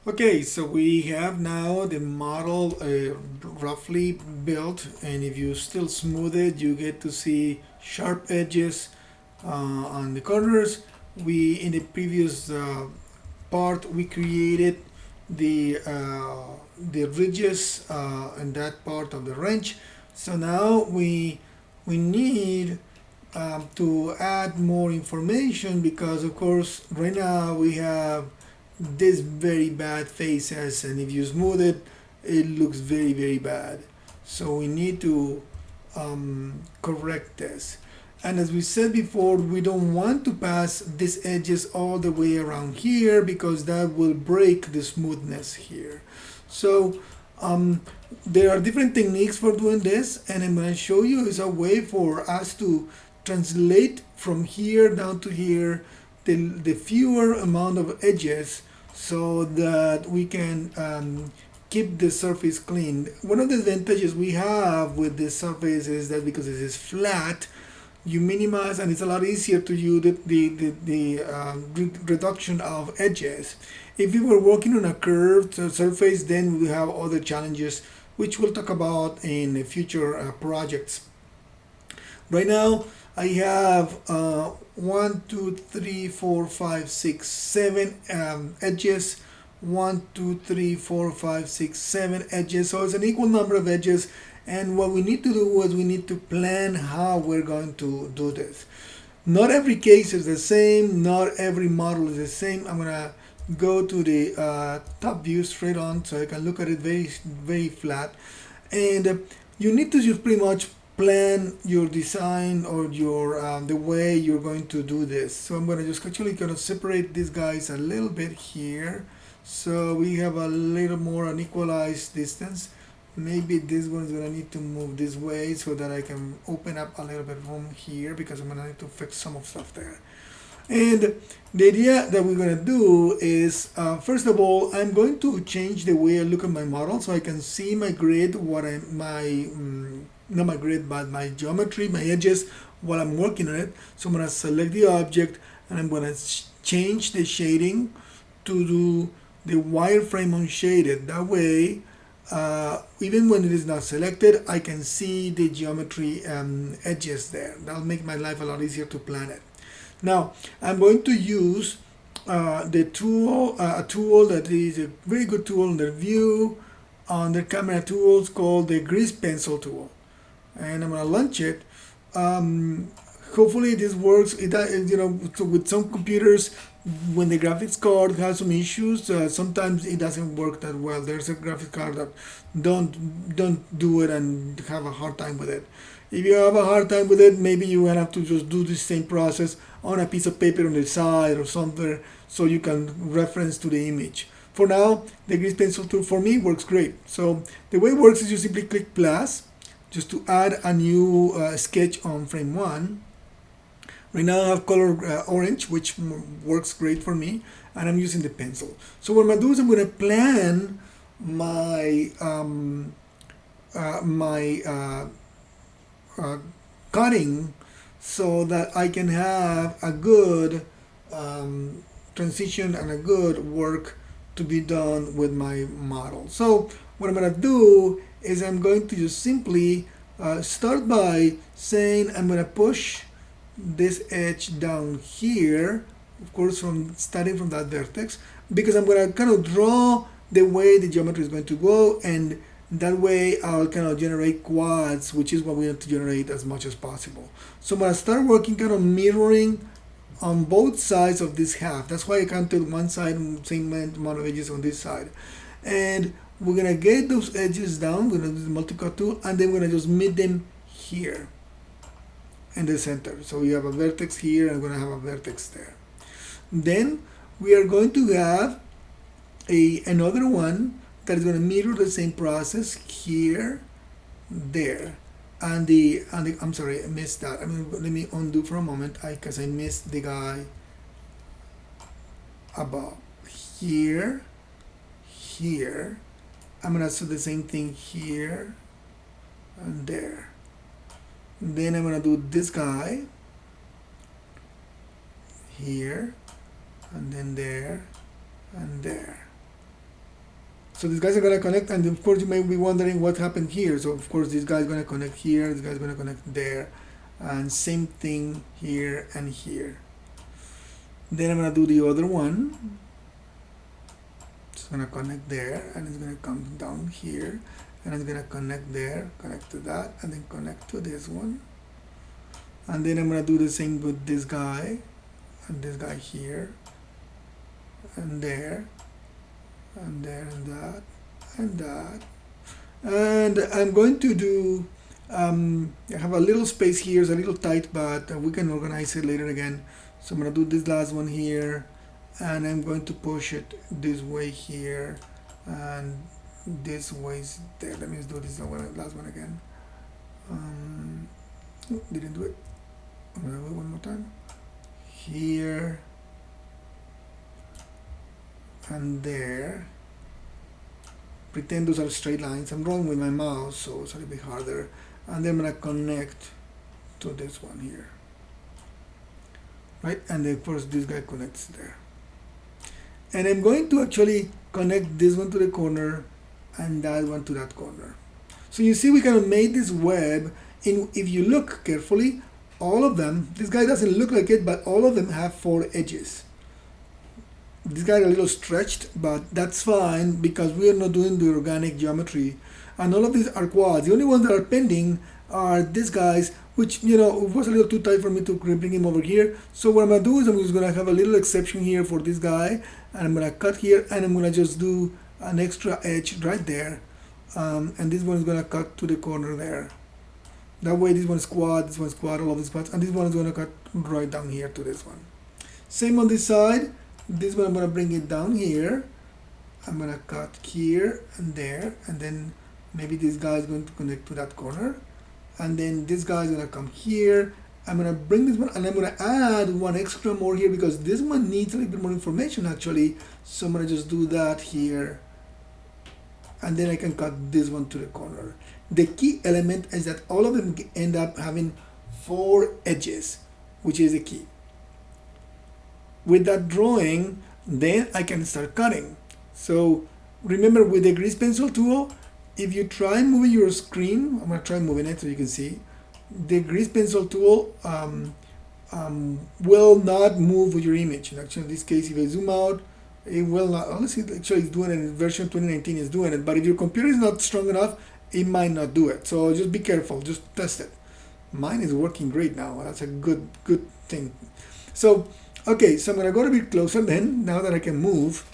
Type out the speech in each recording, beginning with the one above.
Okay, so we have now the model roughly built, and if you still smooth it, you get to see sharp edges on the corners. We in the previous part we created the ridges in that part of the wrench. So now we need to add more information because of course right now we have this very bad faces, and if you smooth it it looks very bad. So we need to correct this, and as we said before, we don't want to pass these edges all the way around here because that will break the smoothness here. So um, there are different techniques for doing this, and I'm going to show you is a way for us to translate from here down to here the fewer amount of edges so that we can keep the surface clean. One of the advantages we have with this surface is that because it is flat, you minimize, and it's a lot easier to use the reduction of edges. If you were working on a curved surface, then we have other challenges which we'll talk about in future projects. Right now, I have 1, 2, 3, 4, 5, 6, 7 edges. 1, 2, 3, 4, 5, 6, 7 edges. So it's an equal number of edges. And what we need to do is we need to plan how we're going to do this. Not every case is the same. Not every model is the same. I'm gonna go to the top view straight on so I can look at it very flat. And you need to just pretty much plan your design or your the way you're going to do this. So I'm going to just actually kind of separate these guys a little bit here so we have a little more unequalized distance. Maybe this one is going to need to move this way so that I can open up a little bit room here because I'm going to need to fix some of stuff there. And the idea that we're going to do is, first of all, I'm going to change the way I look at my model so I can see my grid, not my grid, but my geometry, my edges while I'm working on it. So I'm going to select the object and I'm going to change the shading to do the wireframe unshaded. That way, even when it is not selected, I can see the geometry edges there. That'll make my life a lot easier to plan it. Now, I'm going to use the tool, a tool that is a very good tool in the view on the camera tools called the grease pencil tool. And I'm going to launch it. Hopefully this works. With some computers, when the graphics card has some issues, sometimes it doesn't work that well. There's a graphics card that don't do it and have a hard time with it. If you have a hard time with it, maybe you will have to just do the same process on a piece of paper on the side or something so you can reference to the image. For now, the grease pencil tool for me works great. So the way it works is you simply click plus just to add a new sketch on frame 1. Right now I have color orange, which works great for me, and I'm using the pencil. So what I'm going to do is I'm going to plan my cutting so that I can have a good transition and a good work to be done with my model. So what I'm going to do is I'm going to just simply start by saying I'm going to push this edge down here, of course from starting from that vertex, because I'm going to kind of draw the way the geometry is going to go, and that way I'll kind of generate quads, which is what we have to generate as much as possible. So I'm going to start working kind of mirroring on both sides of this half. That's why I can't do one side and same amount of edges on this side. And we're going to get those edges down. We're going to do the multi-cut tool, and then we're going to just meet them here in the center. So we have a vertex here and we're going to have a vertex there. Then we are going to have another one that is going to mirror the same process here, there. And I'm sorry, I missed that. Let me undo for a moment because I missed the guy above. Here, here. I'm going to do the same thing here and there. Then I'm going to do this guy here, and then there, and there. So these guys are gonna connect, and of course you may be wondering what happened here. So of course this guy's gonna connect here, this guy's gonna connect there, and same thing here and here. Then I'm gonna do the other one. It's gonna connect there, and it's gonna come down here, and it's gonna connect there, connect to that, and then connect to this one. And then I'm gonna do the same with this guy, and this guy here, and there, and there, and that, and that. And I'm going to do, I have a little space here, it's a little tight, but we can organize it later again. So I'm gonna do this last one here, and I'm going to push it this way here, and this way there. Let me just do this last one again. Didn't do it. I'm gonna do it one more time. Here and there. Pretend those are straight lines. I'm drawing with my mouse, so it's a little bit harder. And then I'm gonna connect to this one here. Right, and then of course this guy connects there. And I'm going to actually connect this one to the corner and that one to that corner. So you see we kind of made this web, if you look carefully, all of them, this guy doesn't look like it, but all of them have 4 edges. This guy is a little stretched, but that's fine because we are not doing the organic geometry. And all of these are quads. The only ones that are pending are these guys, which, you know, it was a little too tight for me to bring him over here. So what I'm gonna do is I'm just gonna have a little exception here for this guy, and I'm gonna cut here, and I'm gonna just do an extra edge right there. And this one is gonna cut to the corner there. That way this one's quad, all of these parts, and this one is gonna cut right down here to this one. Same on this side. This one I'm gonna bring it down here. I'm gonna cut here and there, and then maybe this guy is going to connect to that corner. And then this guy is gonna come here. I'm gonna bring this one, and I'm gonna add one extra more here because this one needs a little bit more information actually. So I'm gonna just do that here. And then I can cut this one to the corner. The key element is that all of them end up having 4 edges, which is the key. With that drawing, then I can start cutting. So remember, with the grease pencil tool, if you try moving your screen, I'm gonna try moving it so you can see, the grease pencil tool will not move with your image. And actually in this case, if I zoom out, it will not. Honestly, actually it's doing it in version 2019 is doing it, but if your computer is not strong enough, it might not do it. So just be careful, just test it. Mine is working great now. That's a good thing. So okay, so I'm gonna go a bit closer then, now that I can move,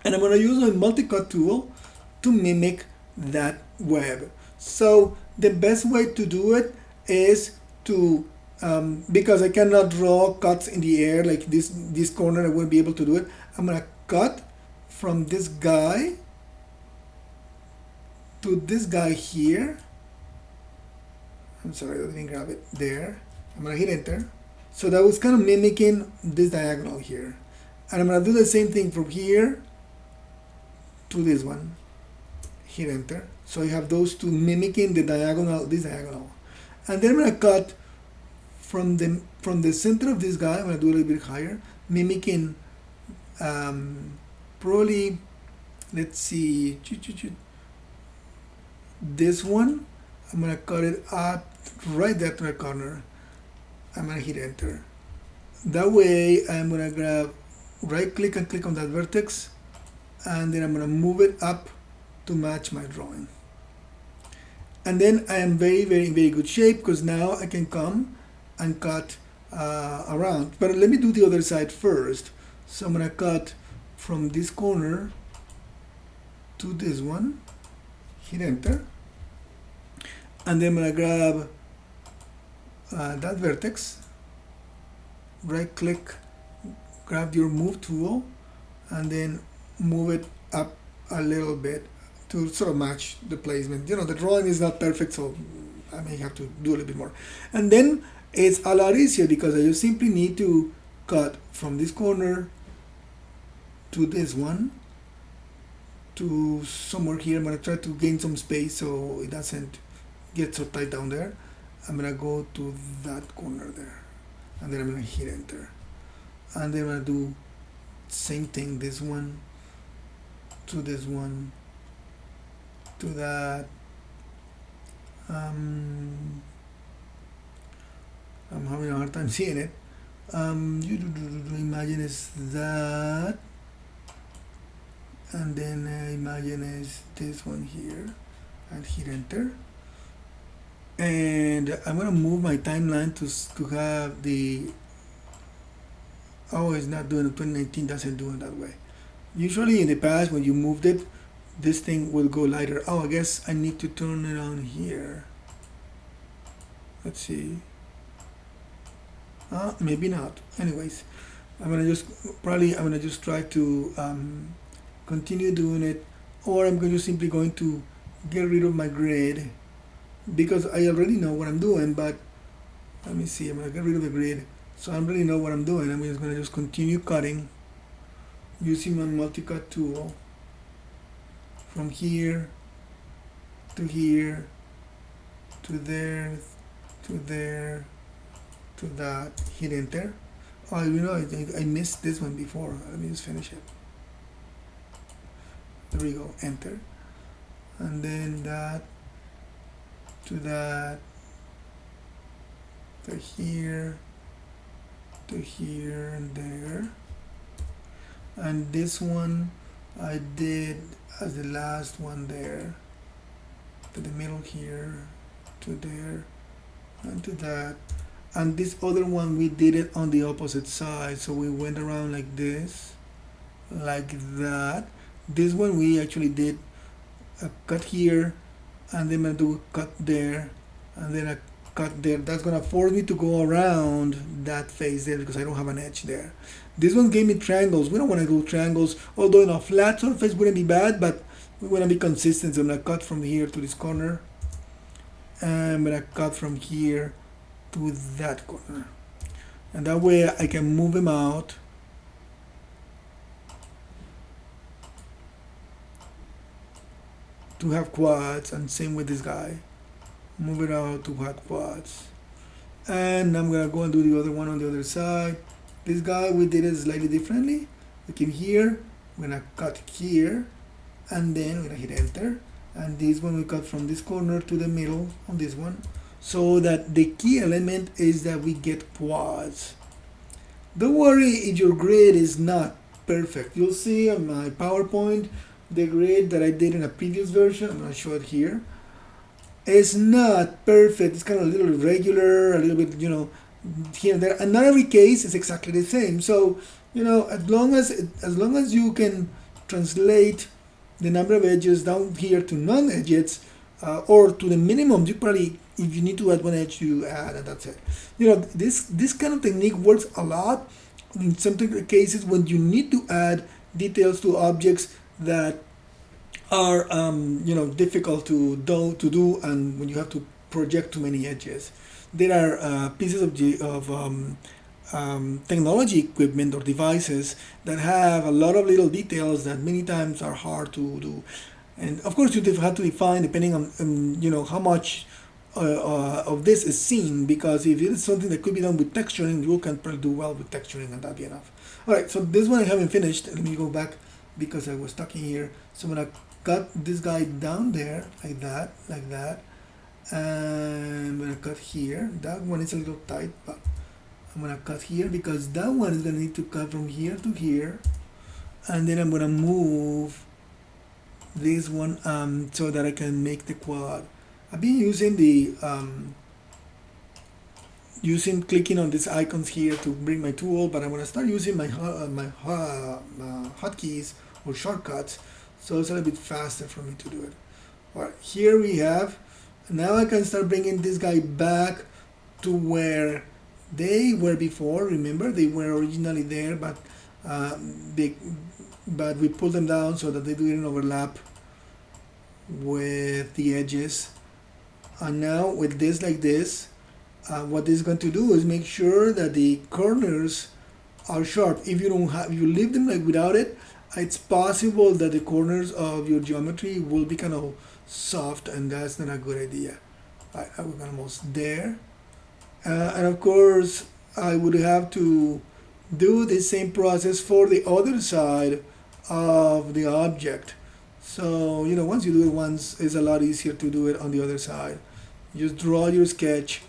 and I'm gonna use my multi-cut tool to mimic that web. So the best way to do it is to, because I cannot draw cuts in the air like this corner, I won't be able to do it. I'm gonna cut from this guy to this guy here. I'm sorry, I didn't grab it there. I'm gonna hit enter. So that was kind of mimicking this diagonal here. And I'm gonna do the same thing from here to this one. Hit enter. So you have those two mimicking the diagonal, this diagonal. And then I'm gonna cut from the center of this guy. I'm gonna do a little bit higher, mimicking probably, let's see, this one. I'm gonna cut it up right there to the corner. I'm gonna hit enter. That way I'm gonna grab, right click and click on that vertex, and then I'm gonna move it up to match my drawing. And then I am very good shape because now I can come and cut around. But let me do the other side first. So I'm gonna cut from this corner to this one, hit enter, and then I'm gonna grab that vertex, right click, grab your move tool, and then move it up a little bit to sort of match the placement. You know, the drawing is not perfect, so I may have to do a little bit more. And then it's a lot easier because I just simply need to cut from this corner to this one to somewhere here. I'm going to try to gain some space so it doesn't get so tight down there. I'm going to go to that corner there, and then I'm going to hit enter. And then I'm going to do same thing, this one to this one, to that. I'm having a hard time seeing it. Imagine is that, and then imagine is this one here, and hit enter. And I'm gonna move my timeline to have the, oh, it's not doing it. 2019 doesn't do it that way. Usually in the past when you moved it, this thing will go lighter. Oh, I guess I need to turn it on here. Let's see. Maybe not. Anyways, I'm gonna just try to continue doing it, or I'm simply going to get rid of my grid because I already know what I'm doing. But let me see. I'm gonna get rid of the grid, so I already know what I'm doing. I'm just gonna continue cutting using my multi-cut tool from here to here to there to there to that. Hit enter. Oh, you know, I missed this one before. Let me just finish it. There we go. Enter. And then that to that to here to here and there. And this one I did as the last one there, to the middle here, to there, and to that. And this other one we did it on the opposite side, so we went around like this, like that. This one we actually did a cut here, and then I do a cut there, and then a cut there. That's gonna force me to go around that face there because I don't have an edge there. This one gave me triangles. We don't want to do triangles, although in a flat surface wouldn't be bad, but we want to be consistent. So I'm gonna cut from here to this corner, and I'm gonna cut from here to that corner, and that way I can move them out to have quads, and same with this guy, move it out to have quads. And I'm gonna go and do the other one on the other side. This guy we did it slightly differently. We came here, we're gonna cut here, and then we're gonna hit enter. And this one we cut from this corner to the middle on this one, so that the key element is that we get quads. Don't worry if your grid is not perfect. You'll see on my PowerPoint the grid that I did in a previous version. I'm gonna show it here. It's not perfect. It's kind of a little irregular, a little bit, you know, here and there, and not every case is exactly the same. So, you know, as long as you can translate the number of edges down here to non-edges, or to the minimum, you probably, if you need to add one edge, you add, and that's it. You know, this kind of technique works a lot in some cases when you need to add details to objects that are you know, difficult to do, and when you have to project too many edges. There are pieces of technology equipment or devices that have a lot of little details that many times are hard to do. And of course, you have to define depending on you know, how much of this is seen, because if it is something that could be done with texturing, you can probably do well with texturing, and that'll be enough. All right, so this one I haven't finished. Let me go back because I was stuck in here. So I'm gonna cut this guy down there like that, and I'm gonna cut here. That one is a little tight, but I'm gonna cut here because that one is gonna need to cut from here to here, and then I'm gonna move this one so that I can make the quad. I've been using the clicking on these icons here to bring my tool, but I'm gonna start using my hotkeys or shortcuts, so it's a little bit faster for me to do it. All right, here we have. Now I can start bringing this guy back to where they were before. Remember, they were originally there, but we pulled them down so that they didn't overlap with the edges. And now with this like this, what this is going to do is make sure that the corners are sharp. If you leave them like without it, it's possible that the corners of your geometry will be kind of soft, and that's not a good idea. Right, I'm almost there. And of course, I would have to do the same process for the other side of the object. So, once you do it once, it's a lot easier to do it on the other side. You just draw your sketch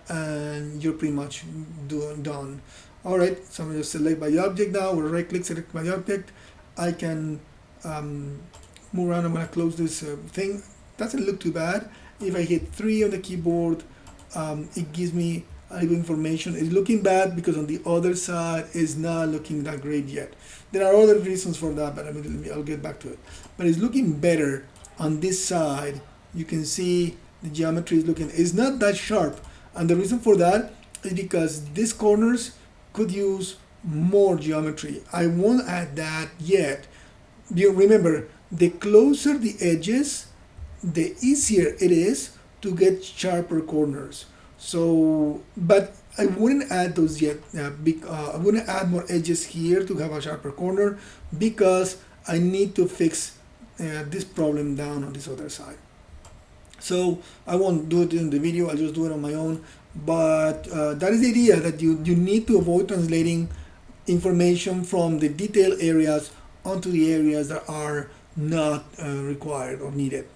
and you're pretty much done. Alright, so I'm going to select my object now, or right click, select my object. I can move around. I'm going to close this thing. Doesn't look too bad. If I hit 3 on the keyboard, it gives me a little information. It's looking bad because on the other side is not looking that great yet. There are other reasons for that, but I'll get back to it. But it's looking better on this side. You can see the geometry is looking, it's not that sharp. And the reason for that is because these corners could use more geometry. I won't add that yet. You remember, the closer the edges, the easier it is to get sharper corners. So, but I wouldn't add those yet. I wouldn't add more edges here to have a sharper corner because I need to fix this problem down on this other side. So I won't do it in the video, I'll just do it on my own. But that is the idea, that you need to avoid translating information from the detailed areas onto the areas that are not required or needed.